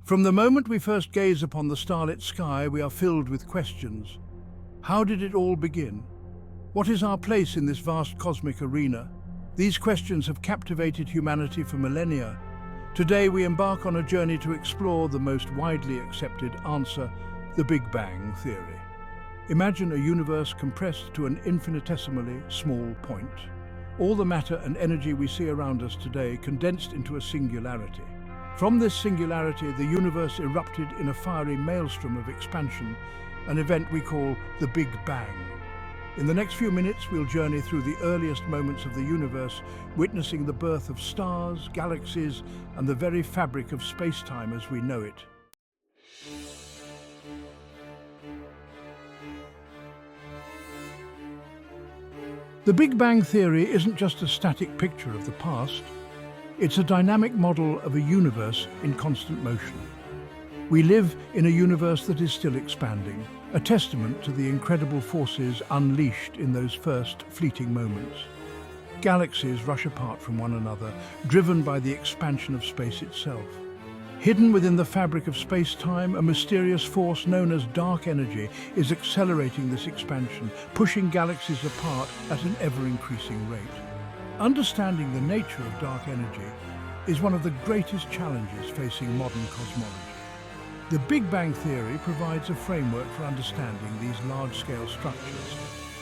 From the moment we first gaze upon the starlit sky, we are filled with questions. How did it all begin? What is our place in this vast cosmic arena? These questions have captivated humanity for millennia. Today we embark on a journey to explore the most widely accepted answer, the Big Bang Theory. Imagine a universe compressed to an infinitesimally small point. All the matter and energy we see around us today condensed into a singularity. From this singularity, the universe erupted in a fiery maelstrom of expansion, an event we call the Big Bang. In the next few minutes, we'll journey through the earliest moments of the universe, witnessing the birth of stars, galaxies, and the very fabric of space-time as we know it. The Big Bang Theory isn't just a static picture of the past. It's a dynamic model of a universe in constant motion. We live in a universe that is still expanding, a testament to the incredible forces unleashed in those first fleeting moments. Galaxies rush apart from one another, driven by the expansion of space itself. Hidden within the fabric of space-time, a mysterious force known as dark energy is accelerating this expansion, pushing galaxies apart at an ever-increasing rate. Understanding the nature of dark energy is one of the greatest challenges facing modern cosmology. The Big Bang Theory provides a framework for understanding these large-scale structures,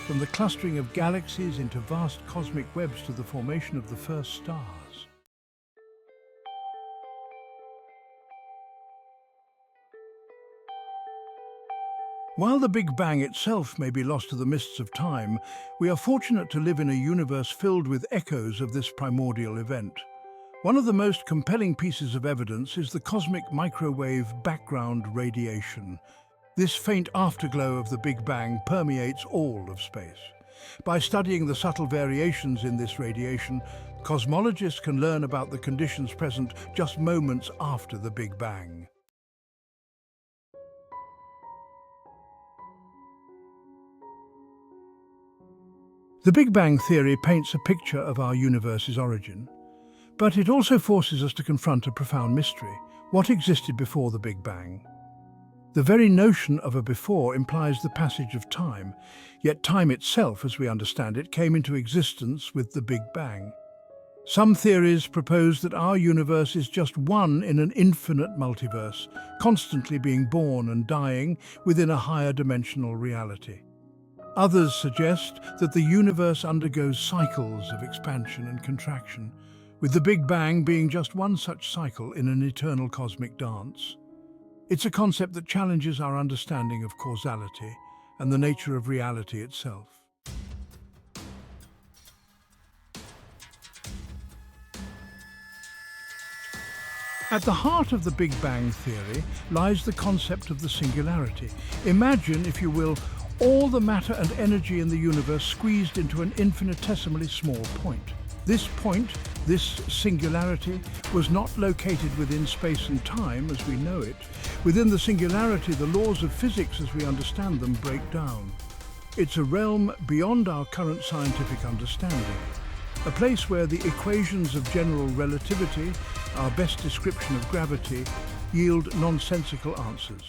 from the clustering of galaxies into vast cosmic webs to the formation of the first stars. While the Big Bang itself may be lost to the mists of time, we are fortunate to live in a universe filled with echoes of this primordial event. One of the most compelling pieces of evidence is the cosmic microwave background radiation. This faint afterglow of the Big Bang permeates all of space. By studying the subtle variations in this radiation, cosmologists can learn about the conditions present just moments after the Big Bang. The Big Bang Theory paints a picture of our universe's origin, but it also forces us to confront a profound mystery. What existed before the Big Bang? The very notion of a before implies the passage of time, yet time itself, as we understand it, came into existence with the Big Bang. Some theories propose that our universe is just one in an infinite multiverse, constantly being born and dying within a higher dimensional reality. Others suggest that the universe undergoes cycles of expansion and contraction, with the Big Bang being just one such cycle in an eternal cosmic dance. It's a concept that challenges our understanding of causality and the nature of reality itself. At the heart of the Big Bang Theory lies the concept of the singularity. Imagine, if you will, all the matter and energy in the universe squeezed into an infinitesimally small point. This point, this singularity, was not located within space and time as we know it. Within the singularity, the laws of physics as we understand them break down. It's a realm beyond our current scientific understanding. A place where the equations of general relativity, our best description of gravity, yield nonsensical answers.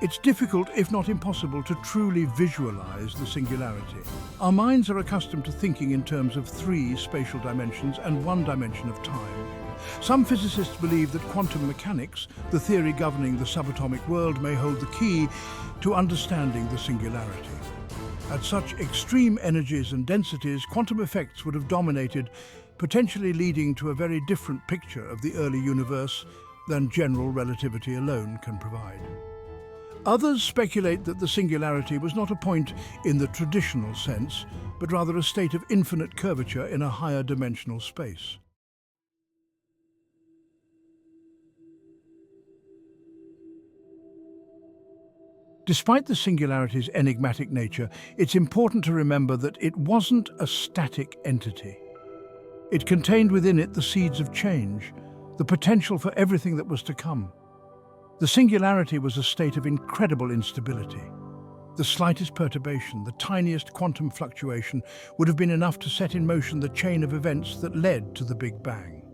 It's difficult, if not impossible, to truly visualize the singularity. Our minds are accustomed to thinking in terms of 3 spatial dimensions and 1 dimension of time. Some physicists believe that quantum mechanics, the theory governing the subatomic world, may hold the key to understanding the singularity. At such extreme energies and densities, quantum effects would have dominated, potentially leading to a very different picture of the early universe than general relativity alone can provide. Others speculate that the singularity was not a point in the traditional sense, but rather a state of infinite curvature in a higher dimensional space. Despite the singularity's enigmatic nature, it's important to remember that it wasn't a static entity. It contained within it the seeds of change, the potential for everything that was to come. The singularity was a state of incredible instability. The slightest perturbation, the tiniest quantum fluctuation, would have been enough to set in motion the chain of events that led to the Big Bang.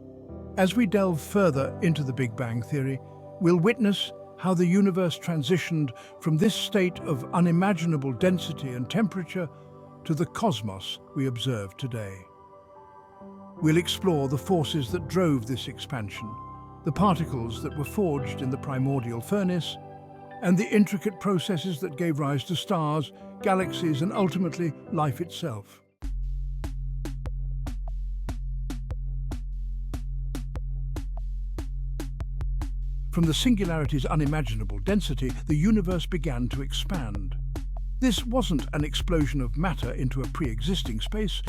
As we delve further into the Big Bang theory, we'll witness how the universe transitioned from this state of unimaginable density and temperature to the cosmos we observe today. We'll explore the forces that drove this expansion, the particles that were forged in the primordial furnace, and the intricate processes that gave rise to stars, galaxies, and ultimately life itself. From the singularity's unimaginable density, the universe began to expand. This wasn't an explosion of matter into a pre-existing space.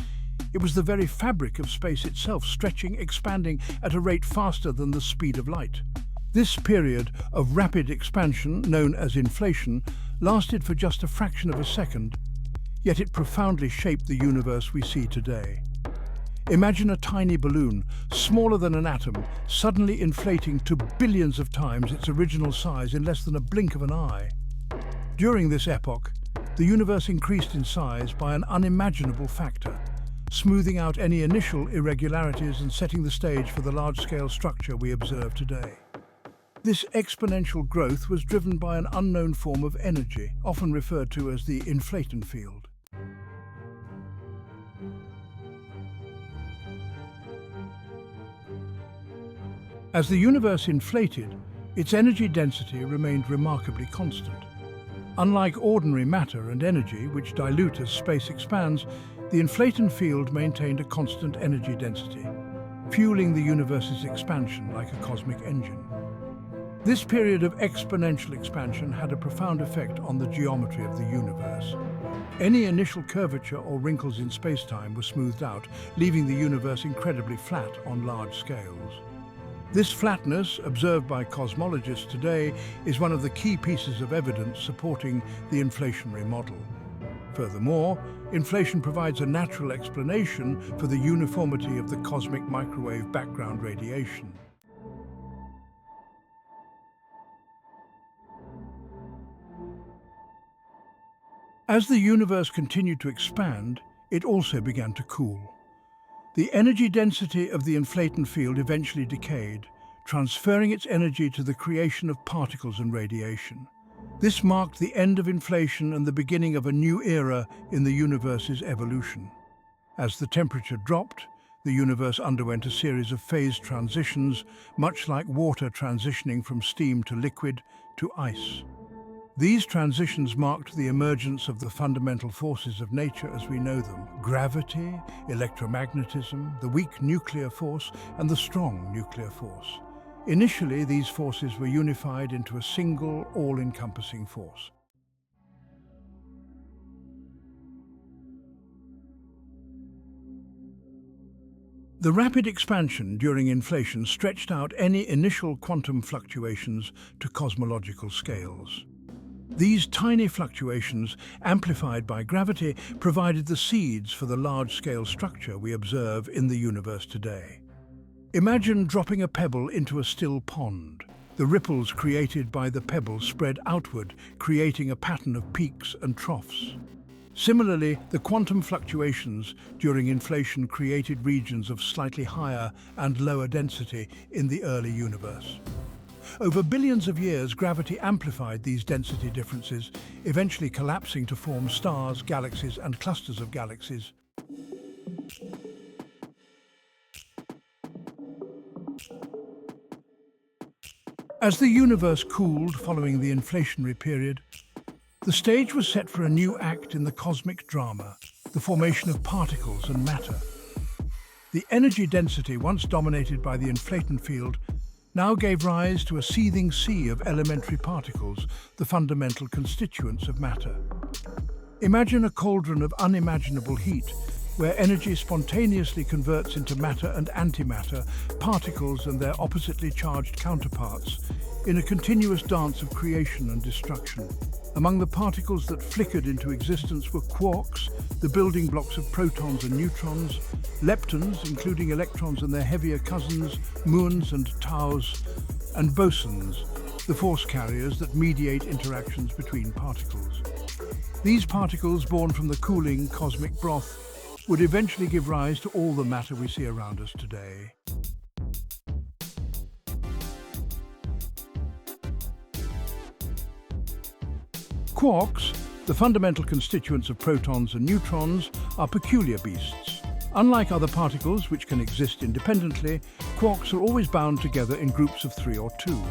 It was the very fabric of space itself, stretching, expanding at a rate faster than the speed of light. This period of rapid expansion, known as inflation, lasted for just a fraction of a second, yet it profoundly shaped the universe we see today. Imagine a tiny balloon, smaller than an atom, suddenly inflating to billions of times its original size in less than a blink of an eye. During this epoch, the universe increased in size by an unimaginable factor, smoothing out any initial irregularities and setting the stage for the large-scale structure we observe today. This exponential growth was driven by an unknown form of energy, often referred to as the inflaton field. As the universe inflated, its energy density remained remarkably constant. Unlike ordinary matter and energy, which dilute as space expands, the inflaton field maintained a constant energy density, fueling the universe's expansion like a cosmic engine. This period of exponential expansion had a profound effect on the geometry of the universe. Any initial curvature or wrinkles in space-time were smoothed out, leaving the universe incredibly flat on large scales. This flatness, observed by cosmologists today, is one of the key pieces of evidence supporting the inflationary model. Furthermore, inflation provides a natural explanation for the uniformity of the cosmic microwave background radiation. As the universe continued to expand, it also began to cool. The energy density of the inflaton field eventually decayed, transferring its energy to the creation of particles and radiation. This marked the end of inflation and the beginning of a new era in the universe's evolution. As the temperature dropped, the universe underwent a series of phase transitions, much like water transitioning from steam to liquid to ice. These transitions marked the emergence of the fundamental forces of nature as we know them: gravity, electromagnetism, the weak nuclear force, and the strong nuclear force. Initially, these forces were unified into a single, all-encompassing force. The rapid expansion during inflation stretched out any initial quantum fluctuations to cosmological scales. These tiny fluctuations, amplified by gravity, provided the seeds for the large-scale structure we observe in the universe today. Imagine dropping a pebble into a still pond. The ripples created by the pebble spread outward, creating a pattern of peaks and troughs. Similarly, the quantum fluctuations during inflation created regions of slightly higher and lower density in the early universe. Over billions of years, gravity amplified these density differences, eventually collapsing to form stars, galaxies, and clusters of galaxies. As the universe cooled following the inflationary period, the stage was set for a new act in the cosmic drama, the formation of particles and matter. The energy density, once dominated by the inflaton field, now gave rise to a seething sea of elementary particles, the fundamental constituents of matter. Imagine a cauldron of unimaginable heat, where energy spontaneously converts into matter and antimatter, particles and their oppositely charged counterparts, in a continuous dance of creation and destruction. Among the particles that flickered into existence were quarks, the building blocks of protons and neutrons, leptons, including electrons and their heavier cousins, muons and taus, and bosons, the force carriers that mediate interactions between particles. These particles, born from the cooling cosmic broth, would eventually give rise to all the matter we see around us today. Quarks, the fundamental constituents of protons and neutrons, are peculiar beasts. Unlike other particles which can exist independently, quarks are always bound together in groups of 3 or 2.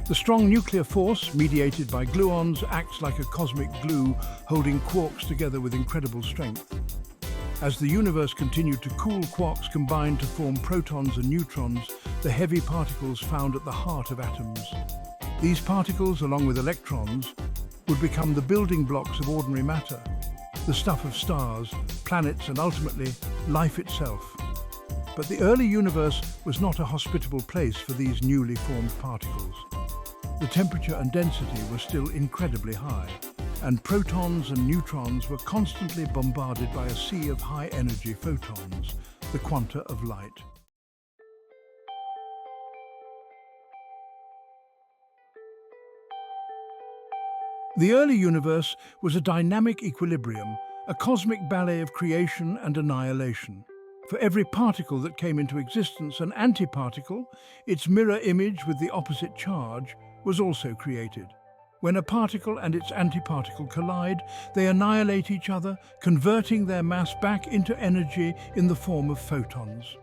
The strong nuclear force, mediated by gluons, acts like a cosmic glue, holding quarks together with incredible strength. As the universe continued to cool, quarks combined to form protons and neutrons, the heavy particles found at the heart of atoms. These particles, along with electrons, would become the building blocks of ordinary matter, the stuff of stars, planets, and ultimately, life itself. But the early universe was not a hospitable place for these newly formed particles. The temperature and density were still incredibly high, and protons and neutrons were constantly bombarded by a sea of high-energy photons, the quanta of light. The early universe was a dynamic equilibrium, a cosmic ballet of creation and annihilation. For every particle that came into existence, an antiparticle, its mirror image with the opposite charge, was also created. When a particle and its antiparticle collide, they annihilate each other, converting their mass back into energy in the form of photons.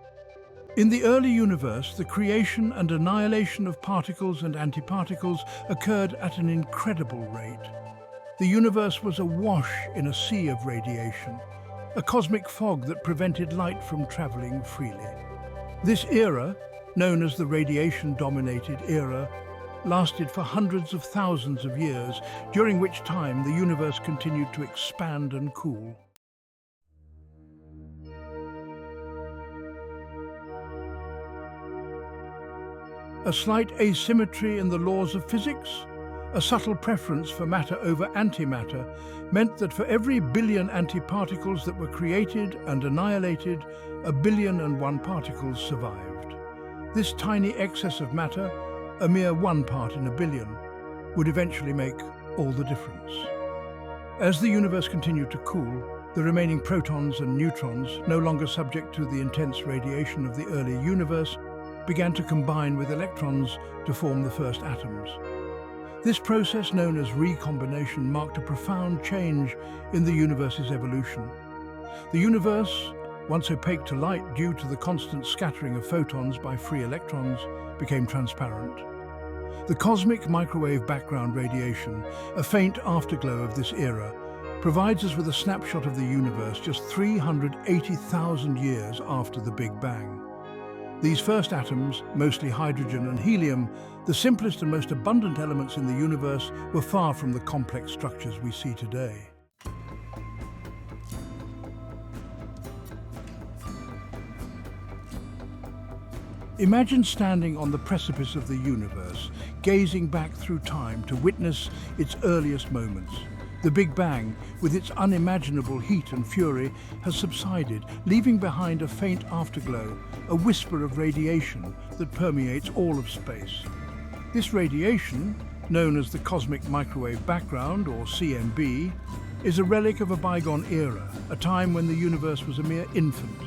In the early universe, the creation and annihilation of particles and antiparticles occurred at an incredible rate. The universe was awash in a sea of radiation, a cosmic fog that prevented light from traveling freely. This era, known as the radiation-dominated era, lasted for hundreds of thousands of years, during which time the universe continued to expand and cool. A slight asymmetry in the laws of physics, a subtle preference for matter over antimatter, meant that for every billion antiparticles that were created and annihilated, 1,000,001 particles survived. This tiny excess of matter, a mere 1 part in a billion, would eventually make all the difference. As the universe continued to cool, the remaining protons and neutrons, no longer subject to the intense radiation of the early universe, began to combine with electrons to form the first atoms. This process, known as recombination, marked a profound change in the universe's evolution. The universe, once opaque to light due to the constant scattering of photons by free electrons, became transparent. The cosmic microwave background radiation, a faint afterglow of this era, provides us with a snapshot of the universe just 380,000 years after the Big Bang. These first atoms, mostly hydrogen and helium, the simplest and most abundant elements in the universe, were far from the complex structures we see today. Imagine standing on the precipice of the universe, gazing back through time to witness its earliest moments. The Big Bang, with its unimaginable heat and fury, has subsided, leaving behind a faint afterglow, a whisper of radiation that permeates all of space. This radiation, known as the Cosmic Microwave Background, or CMB, is a relic of a bygone era, a time when the universe was a mere infant.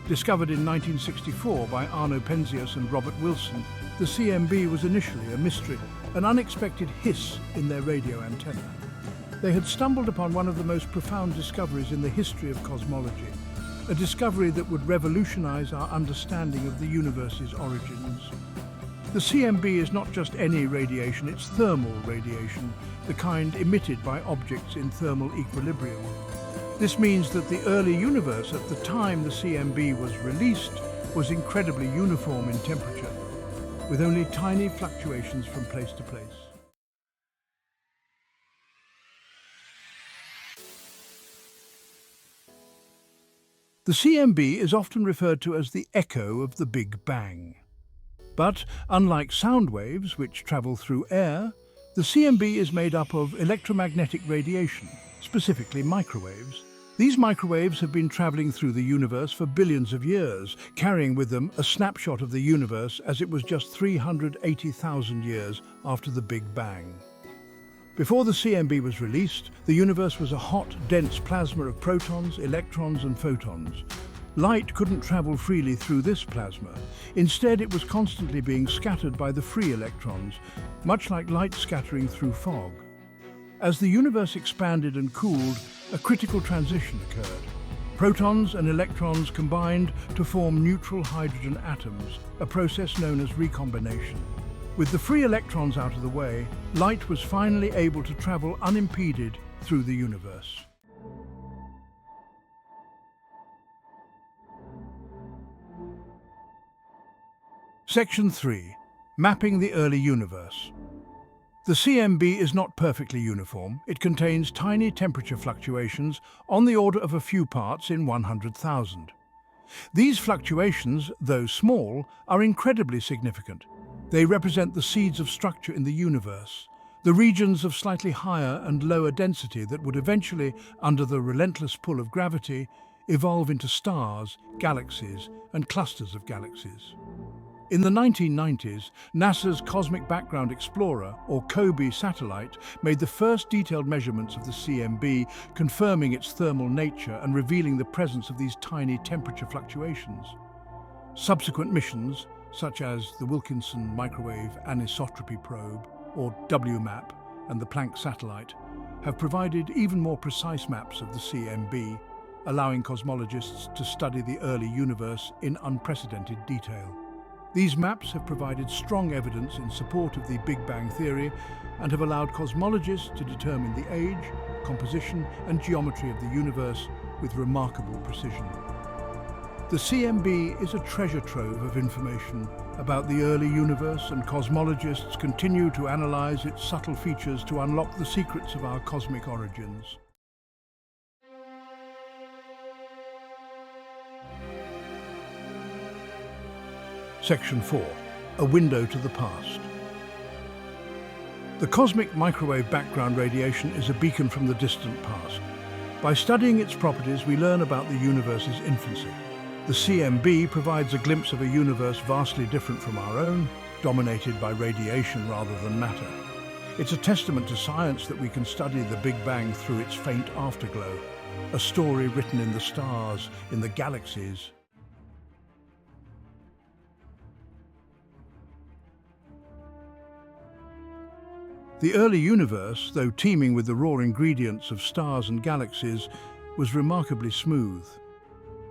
Discovered in 1964 by Arno Penzias and Robert Wilson, the CMB was initially a mystery, an unexpected hiss in their radio antenna. They had stumbled upon one of the most profound discoveries in the history of cosmology, a discovery that would revolutionize our understanding of the universe's origins. The CMB is not just any radiation, it's thermal radiation, the kind emitted by objects in thermal equilibrium. This means that the early universe, at the time the CMB was released, was incredibly uniform in temperature, with only tiny fluctuations from place to place. The CMB is often referred to as the echo of the Big Bang. But, unlike sound waves, which travel through air, the CMB is made up of electromagnetic radiation, specifically microwaves. These microwaves have been traveling through the universe for billions of years, carrying with them a snapshot of the universe as it was just 380,000 years after the Big Bang. Before the CMB was released, the universe was a hot, dense plasma of protons, electrons and photons. Light couldn't travel freely through this plasma. Instead, it was constantly being scattered by the free electrons, much like light scattering through fog. As the universe expanded and cooled, a critical transition occurred. Protons and electrons combined to form neutral hydrogen atoms, a process known as recombination. With the free electrons out of the way, light was finally able to travel unimpeded through the universe. Section 3. Mapping the early universe. The CMB is not perfectly uniform. It contains tiny temperature fluctuations on the order of a few parts in 100,000. These fluctuations, though small, are incredibly significant. They represent the seeds of structure in the universe, the regions of slightly higher and lower density that would eventually, under the relentless pull of gravity, evolve into stars, galaxies, and clusters of galaxies. In the 1990s, NASA's Cosmic Background Explorer, or COBE satellite, made the first detailed measurements of the CMB, confirming its thermal nature and revealing the presence of these tiny temperature fluctuations. Subsequent missions, such as the Wilkinson Microwave Anisotropy Probe, or WMAP, and the Planck satellite, have provided even more precise maps of the CMB, allowing cosmologists to study the early universe in unprecedented detail. These maps have provided strong evidence in support of the Big Bang theory and have allowed cosmologists to determine the age, composition, and geometry of the universe with remarkable precision. The CMB is a treasure trove of information about the early universe, and cosmologists continue to analyze its subtle features to unlock the secrets of our cosmic origins. Section 4. A window to the past. The cosmic microwave background radiation is a beacon from the distant past. By studying its properties, we learn about the universe's infancy. The CMB provides a glimpse of a universe vastly different from our own, dominated by radiation rather than matter. It's a testament to science that we can study the Big Bang through its faint afterglow, a story written in the stars, in the galaxies. The early universe, though teeming with the raw ingredients of stars and galaxies, was remarkably smooth.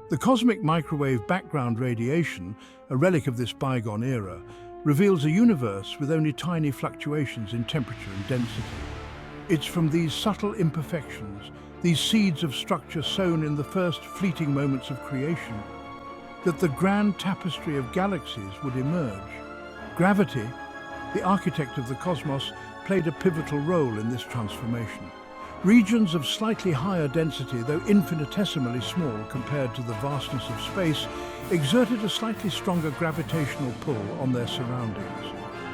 The cosmic microwave background radiation, a relic of this bygone era, reveals a universe with only tiny fluctuations in temperature and density. It's from these subtle imperfections, these seeds of structure sown in the first fleeting moments of creation, that the grand tapestry of galaxies would emerge. Gravity, the architect of the cosmos, played a pivotal role in this transformation. Regions of slightly higher density, though infinitesimally small compared to the vastness of space, exerted a slightly stronger gravitational pull on their surroundings.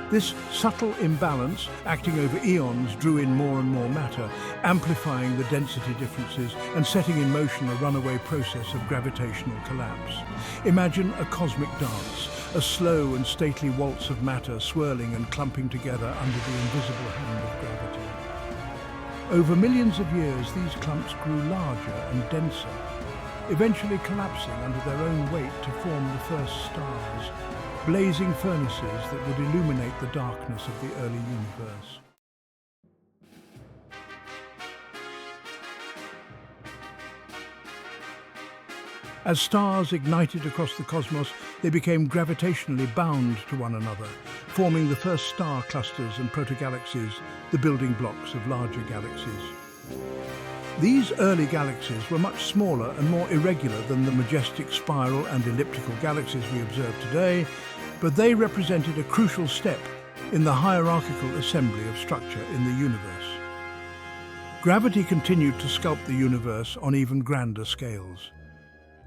This subtle imbalance, acting over eons, drew in more and more matter, amplifying the density differences and setting in motion a runaway process of gravitational collapse. Imagine a cosmic dance, a slow and stately waltz of matter swirling and clumping together under the invisible hand of gravity. Over millions of years, these clumps grew larger and denser, eventually collapsing under their own weight to form the first stars, blazing furnaces that would illuminate the darkness of the early universe. As stars ignited across the cosmos, they became gravitationally bound to one another, forming the first star clusters and protogalaxies, the building blocks of larger galaxies. These early galaxies were much smaller and more irregular than the majestic spiral and elliptical galaxies we observe today, but they represented a crucial step in the hierarchical assembly of structure in the universe. Gravity continued to sculpt the universe on even grander scales.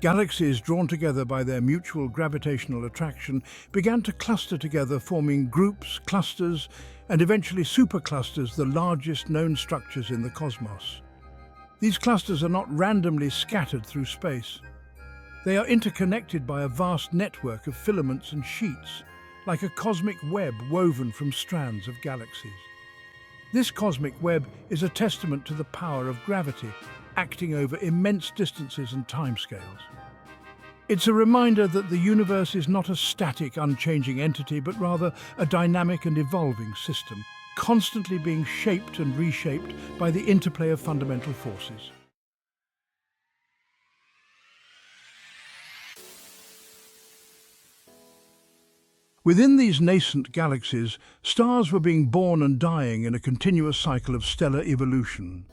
Galaxies, drawn together by their mutual gravitational attraction, began to cluster together, forming groups, clusters, and eventually superclusters, the largest known structures in the cosmos. These clusters are not randomly scattered through space. They are interconnected by a vast network of filaments and sheets, like a cosmic web woven from strands of galaxies. This cosmic web is a testament to the power of gravity, acting over immense distances and timescales. It's a reminder that the universe is not a static, unchanging entity, but rather a dynamic and evolving system, constantly being shaped and reshaped by the interplay of fundamental forces. Within these nascent galaxies, stars were being born and dying in a continuous cycle of stellar evolution.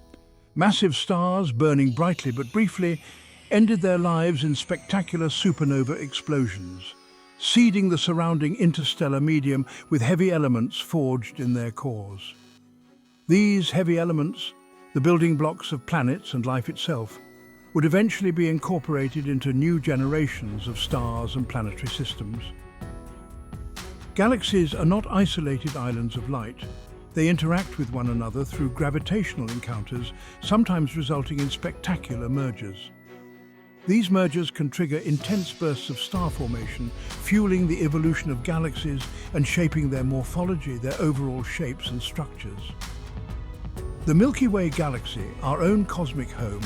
Massive stars, burning brightly but briefly, ended their lives in spectacular supernova explosions, seeding the surrounding interstellar medium with heavy elements forged in their cores. These heavy elements, the building blocks of planets and life itself, would eventually be incorporated into new generations of stars and planetary systems. Galaxies are not isolated islands of light. They interact with one another through gravitational encounters, sometimes resulting in spectacular mergers. These mergers can trigger intense bursts of star formation, fueling the evolution of galaxies and shaping their morphology, their overall shapes and structures. The Milky Way galaxy, our own cosmic home,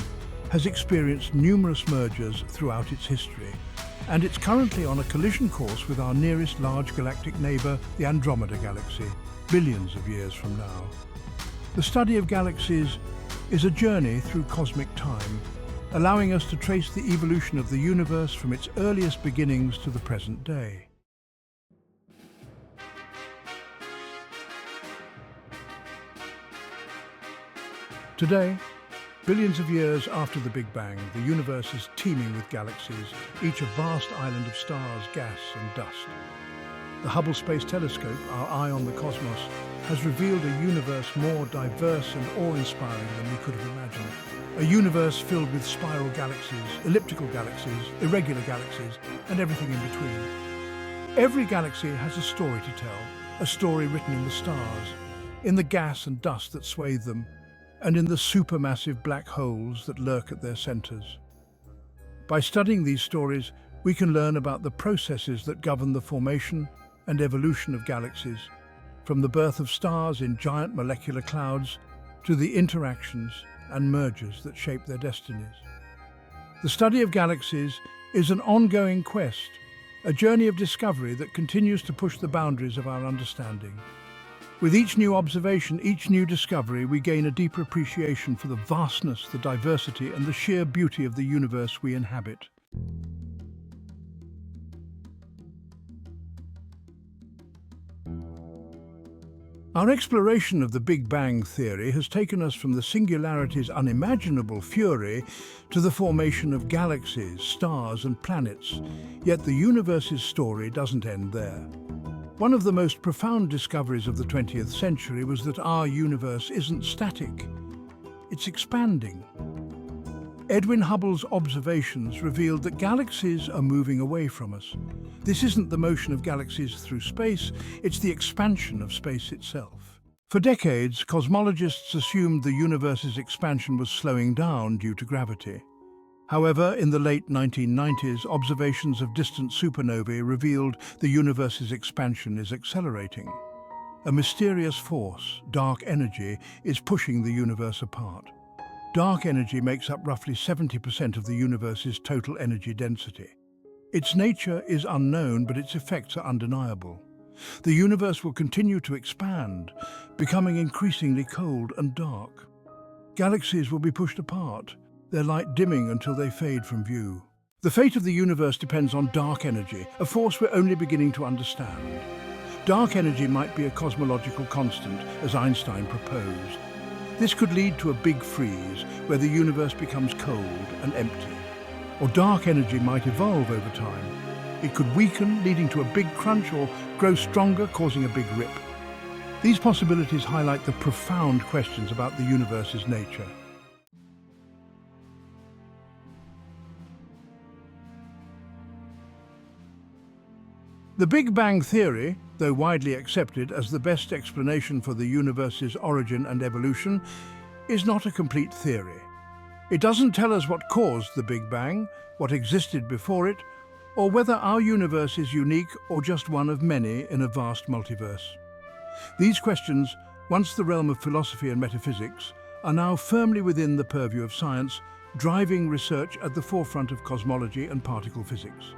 has experienced numerous mergers throughout its history, and it's currently on a collision course with our nearest large galactic neighbour, the Andromeda Galaxy, billions of years from now. The study of galaxies is a journey through cosmic time, allowing us to trace the evolution of the universe from its earliest beginnings to the present day. Today, billions of years after the Big Bang, the universe is teeming with galaxies, each a vast island of stars, gas and dust. The Hubble Space Telescope, our eye on the cosmos, has revealed a universe more diverse and awe-inspiring than we could have imagined. A universe filled with spiral galaxies, elliptical galaxies, irregular galaxies, and everything in between. Every galaxy has a story to tell, a story written in the stars, in the gas and dust that swathe them, and in the supermassive black holes that lurk at their centers. By studying these stories, we can learn about the processes that govern the formation and evolution of galaxies, from the birth of stars in giant molecular clouds to the interactions and mergers that shape their destinies. The study of galaxies is an ongoing quest, a journey of discovery that continues to push the boundaries of our understanding. With each new observation, each new discovery, we gain a deeper appreciation for the vastness, the diversity, and the sheer beauty of the universe we inhabit. Our exploration of the Big Bang theory has taken us from the singularity's unimaginable fury to the formation of galaxies, stars, and planets. Yet the universe's story doesn't end there. One of the most profound discoveries of the 20th century was that our universe isn't static. It's expanding. Edwin Hubble's observations revealed that galaxies are moving away from us. This isn't the motion of galaxies through space, it's the expansion of space itself. For decades, cosmologists assumed the universe's expansion was slowing down due to gravity. However, in the late 1990s, observations of distant supernovae revealed the universe's expansion is accelerating. A mysterious force, dark energy, is pushing the universe apart. Dark energy makes up roughly 70% of the universe's total energy density. Its nature is unknown, but its effects are undeniable. The universe will continue to expand, becoming increasingly cold and dark. Galaxies will be pushed apart, their light dimming until they fade from view. The fate of the universe depends on dark energy, a force we're only beginning to understand. Dark energy might be a cosmological constant, as Einstein proposed. This could lead to a big freeze, where the universe becomes cold and empty. Or dark energy might evolve over time. It could weaken, leading to a big crunch, or grow stronger, causing a big rip. These possibilities highlight the profound questions about the universe's nature. The Big Bang theory, though widely accepted as the best explanation for the universe's origin and evolution, is not a complete theory. It doesn't tell us what caused the Big Bang, what existed before it, or whether our universe is unique or just one of many in a vast multiverse. These questions once the realm of philosophy and metaphysics, are now firmly within the purview of science, driving research at the forefront of cosmology and particle physics.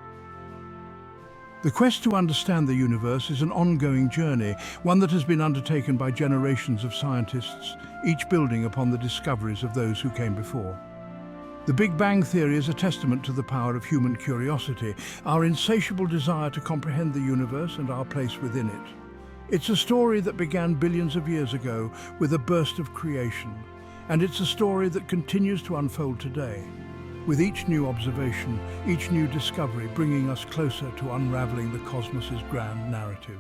The quest to understand the universe is an ongoing journey, one that has been undertaken by generations of scientists, each building upon the discoveries of those who came before. The Big Bang Theory is a testament to the power of human curiosity, our insatiable desire to comprehend the universe and our place within it. It's a story that began billions of years ago with a burst of creation, and it's a story that continues to unfold today, with each new observation, each new discovery bringing us closer to unraveling the cosmos's grand narrative.